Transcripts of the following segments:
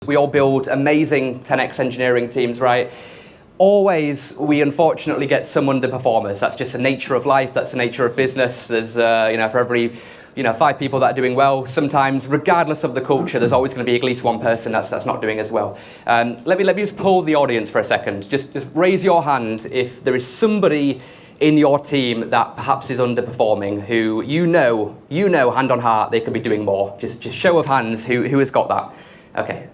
We all build amazing 10x engineering teams, right? Always, we unfortunately get some underperformers. That's just the nature of life. That's the nature of business. There's, for every, 5 people that are doing well, sometimes, regardless of the culture, there's always going to be at least one person that's not doing as well. Let me just poll the audience for a second. Just raise your hand if there is somebody in your team that perhaps is underperforming, who you know, hand on heart, they could be doing more. Just show of hands, who has got that? Okay.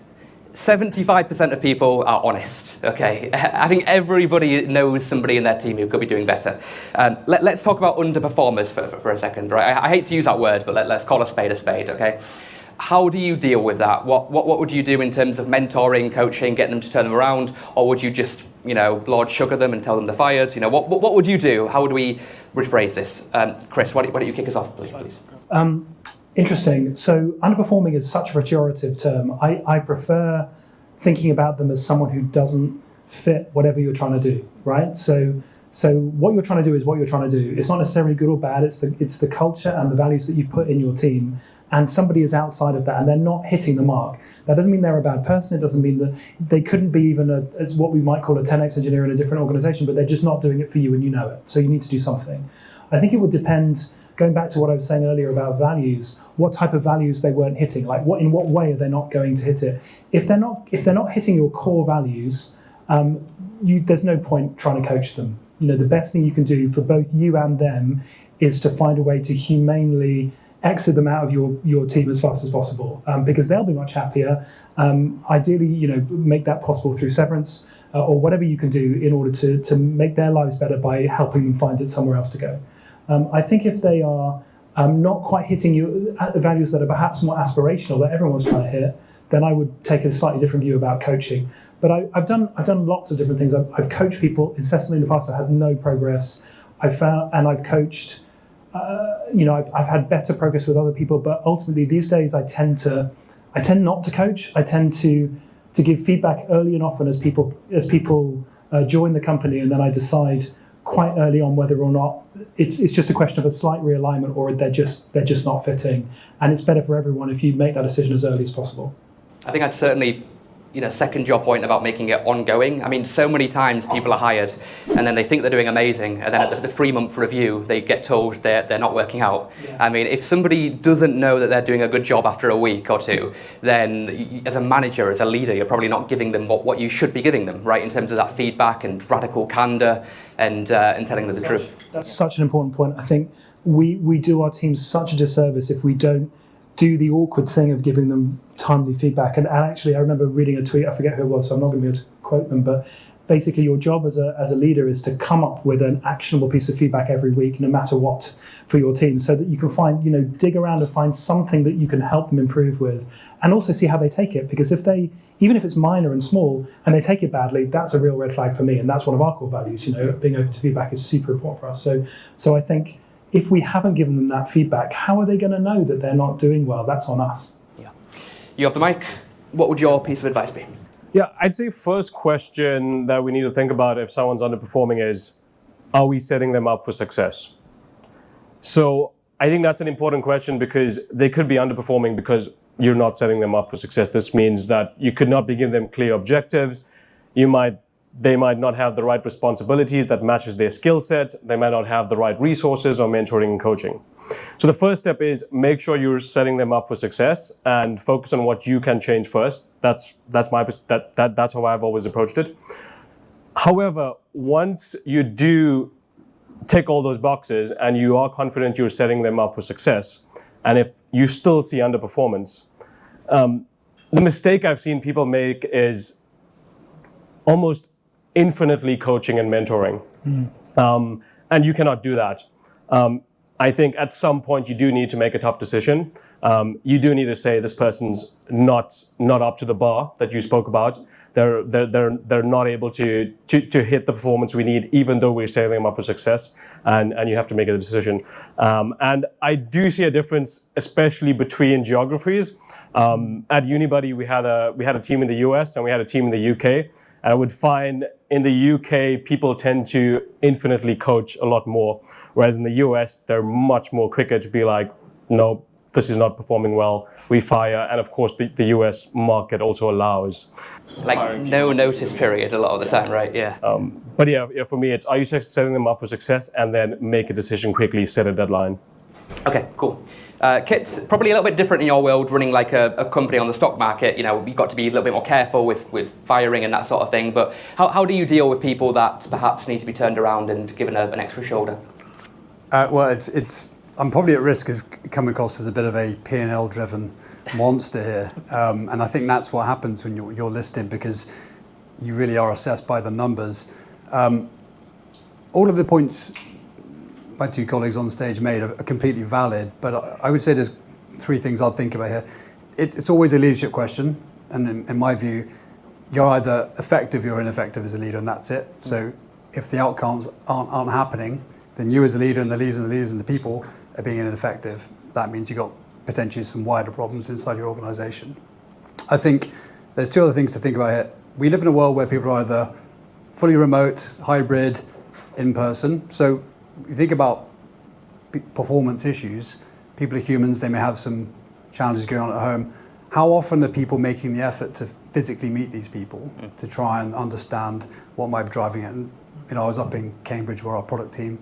75% of people are honest, okay? I think everybody knows somebody in their team who could be doing better. Let's talk about underperformers for a second, right? I hate to use that word, but let's call a spade, okay? How do you deal with that? What would you do in terms of mentoring, coaching, getting them to turn them around? Or would you just, Lord sugar them and tell them they're fired? What would you do? How would we rephrase this? Chris, why don't you kick us off, please? Interesting. So underperforming is such a pejorative term. I prefer thinking about them as someone who doesn't fit whatever you're trying to do, right? So what you're trying to do is what you're trying to do. It's not necessarily good or bad. It's the culture and the values that you put in your team. And somebody is outside of that and they're not hitting the mark. That doesn't mean they're a bad person. It doesn't mean that they couldn't be even as what we might call a 10x engineer in a different organization, but they're just not doing it for you and you know it. So you need to do something. I think it would depend. Going back to what I was saying earlier about values, what type of values they weren't hitting, like in what way are they not going to hit it? If they're not hitting your core values, there's no point trying to coach them. The best thing you can do for both you and them is to find a way to humanely exit them out of your team as fast as possible, because they'll be much happier. Ideally, make that possible through severance or whatever you can do in order to make their lives better by helping them find it somewhere else to go. I think if they are not quite hitting you at the values that are perhaps more aspirational that everyone's trying to hit, then I would take a slightly different view about coaching. But I've done lots of different things. I've coached people incessantly in the past. I've had no progress. I've coached. I've had better progress with other people. But ultimately, these days, I tend not to coach. I tend to give feedback early and often as people join the company, and then I decide quite early on whether or not it's just a question of a slight realignment or they're just not fitting. And it's better for everyone if you make that decision as early as possible. I think I'd certainly second your point about making it ongoing. I mean, so many times people are hired and then they think they're doing amazing, and then at the 3-month review they get told they're not working out. Yeah. I mean, if somebody doesn't know that they're doing a good job after a week or two, then as a manager, as a leader, you're probably not giving them what you should be giving them, right, in terms of that feedback and radical candor and telling them the truth. That's such an important point. I think we do our teams such a disservice if we don't do the awkward thing of giving them timely feedback. And actually, I remember reading a tweet, I forget who it was, so I'm not going to be able to quote them, but basically your job as a leader is to come up with an actionable piece of feedback every week, no matter what, for your team, so that you can find, dig around and find something that you can help them improve with, and also see how they take it. Because even if it's minor and small, and they take it badly, that's a real red flag for me, and that's one of our core values. Being open to feedback is super important for us. So I think if we haven't given them that feedback, how are they going to know that they're not doing well? That's on us. Yeah. You have the mic. What would your piece of advice be? Yeah, I'd say first question that we need to think about if someone's underperforming is, are we setting them up for success? So I think that's an important question, because they could be underperforming because you're not setting them up for success. This means that you could not be giving them clear objectives. They might not have the right responsibilities that matches their skill set. They might not have the right resources or mentoring and coaching. So the first step is make sure you're setting them up for success and focus on what you can change first. That's how I've always approached it. However, once you do tick all those boxes and you are confident you're setting them up for success, and if you still see underperformance, the mistake I've seen people make is almost infinitely coaching and mentoring. And you cannot do that. I think at some point you do need to make a tough decision. You do need to say this person's not up to the bar that you spoke about. They're not able to hit the performance we need, even though we're setting them up for success, and you have to make a decision. And I do see a difference, especially between geographies. At Unibuddy, we had a team in the US and we had a team in the UK. And I would find in the UK, people tend to infinitely coach a lot more, whereas in the US, they're much more quicker to be like, no, this is not performing well, we fire. And of course, the US market also allows. Like no notice period a lot of the time, right? Yeah. But yeah, for me, it's are you setting them up for success, and then make a decision quickly, set a deadline. Okay, cool. Kit's probably a little bit different in your world, running like a company on the stock market. You know, you've got to be a little bit more careful with firing and that sort of thing. But how do you deal with people that perhaps need to be turned around and given an extra shoulder? Well, I'm probably at risk of coming across as a bit of a P&L driven monster here, and I think that's what happens when you're listed, because you really are assessed by the numbers. All of the points my two colleagues on stage made are completely valid, but I would say there's three things I'd think about here. It's always a leadership question, and in my view, you're either effective or ineffective as a leader, and that's it. So if the outcomes aren't happening, then you as a leader and the leaders and the people are being ineffective. That means you've got potentially some wider problems inside your organization. I think there's two other things to think about here. We live in a world where people are either fully remote, hybrid, in person. So you think about performance issues, people are humans, they may have some challenges going on at home. How often are people making the effort to physically meet these people to try and understand what might be driving it? And, you know, I was up in Cambridge where our product team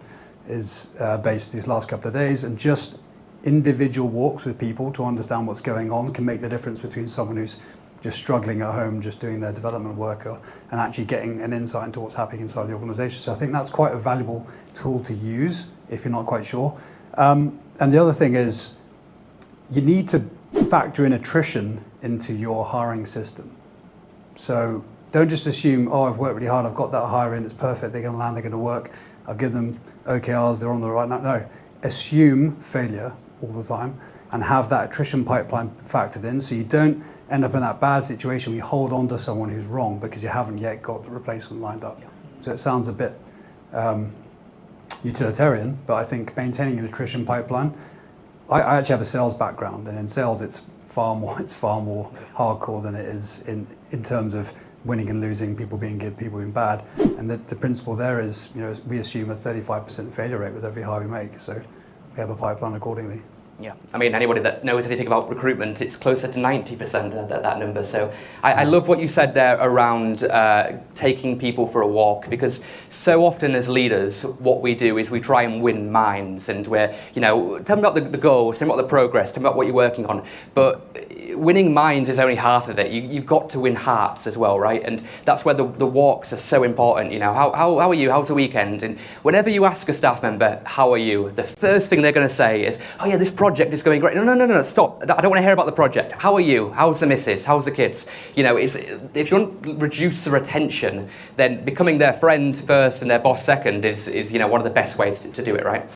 is based these last couple of days, and just individual walks with people to understand what's going on can make the difference between someone who's just struggling at home, just doing their development work, and actually getting an insight into what's happening inside the organization. So I think that's quite a valuable tool to use if you're not quite sure. And the other thing is you need to factor in attrition into your hiring system. So don't just assume, oh, I've worked really hard, I've got that hire in, it's perfect, they're going to land, they're going to work, I've given them OKRs, they're on the right now. No, assume failure all the time and have that attrition pipeline factored in, so you don't end up in that bad situation where you hold on to someone who's wrong because you haven't yet got the replacement lined up. Yeah. So it sounds a bit utilitarian, but I think maintaining an attrition pipeline, I actually have a sales background, and in sales it's far more hardcore than it is in terms of winning and losing, people being good, people being bad. And the principle there is, you know, we assume a 35% failure rate with every hire we make, so we have a pipeline accordingly. Yeah, I mean, anybody that knows anything about recruitment, it's closer to 90% that number. So I love what you said there around taking people for a walk, because so often as leaders, what we do is we try and win minds, and we're, you know, tell me about the goals, tell me about the progress, tell me about what you're working on. But winning minds is only half of it. You've got to win hearts as well, right? And that's where the walks are so important. You know, how are you? How's the weekend? And whenever you ask a staff member, how are you? The first thing they're going to say is, oh yeah, this project is going great. No, stop. I don't want to hear about the project. How are you? How's the missus? How's the kids? You know, if you want to reduce the retention, then becoming their friend first and their boss second is you know, one of the best ways to do it, right?